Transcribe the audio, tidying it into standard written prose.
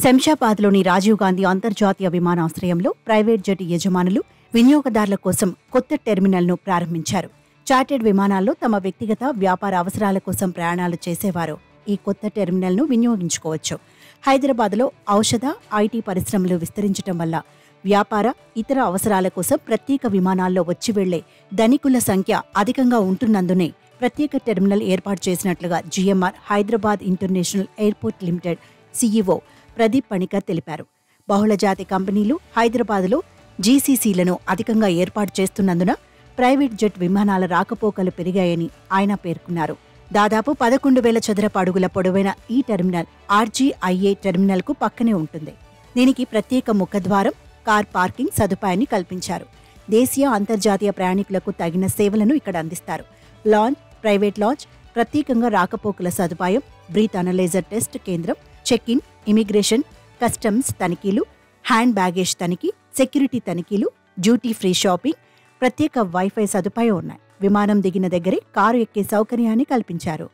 శంషాబాద్లోని రాజీవ్ గాంధీ అంతర్జాతీయ విమానాశ్రయంలో private jet యజమానులు వినియోగదారుల కోసం కొత్త టెర్మినల్ను ప్రారంభించారు. చార్టెడ్ విమానాల్లో తమ వ్యక్తిగత వ్యాపార అవసరాల కోసం ప్రయాణాలు చేసేవారు ఈ కొత్త టెర్మినల్ను వినియోగించుకోవచ్చు. హైదరాబాద్లో ఔషధ, ఐటీ పరిశ్రమలు విస్తరించడం వల్ల వ్యాపార, ఇతర అవసరాల కోసం ప్రత్యేక విమానాల్లో వచ్చి వెళ్లే ధనికుల సంఖ్య అధికంగా ఉంటున్నందునే ప్రత్యేక టెర్మినల్ ఏర్పాటు చేసినట్లుగా GMR Hyderabad international airport limited CEO Pradeep Panicker తెలిపారు. బహుళజాతి కంపెనీలు హైదరాబాద్లో జీసీసీలను అధికంగా ఏర్పాటు చేస్తున్నందున ప్రైవేట్ జెట్ విమానాల రాకపోకలు పెరిగాయని ఆయన పేర్కొన్నారు. దాదాపు 11,000 చదరపు అడుగుల పొడవైన ఈ టెర్మినల్ ఆర్జీఐఏ టెర్మినల్కు పక్కనే ఉంటుంది. దీనికి ప్రత్యేక ముఖద్వారం, కార్ పార్కింగ్ సదుపాయాన్ని కల్పించారు. దేశీయ, అంతర్జాతీయ ప్రయాణికులకు తగిన సేవలను ఇక్కడ అందిస్తారు. లాంజ్, ప్రైవేట్ లాంజ్, ప్రత్యేకంగా రాకపోకల సదుపాయం, బ్రీత్ అనలైజర్ టెస్ట్ కేంద్రం, చెక్ ఇన్, ఇమిగ్రేషన్, కస్టమ్స్ తనిఖీలు, హ్యాండ్ బ్యాగేజ్ తనిఖీ, సెక్యూరిటీ తనిఖీలు, డ్యూటీ ఫ్రీ షాపింగ్, ప్రత్యేక వైఫై సదుపాయం ఉన్నాయి. విమానం దిగిన దగ్గరే కారు ఎక్కే సౌకర్యాన్ని కల్పించారు.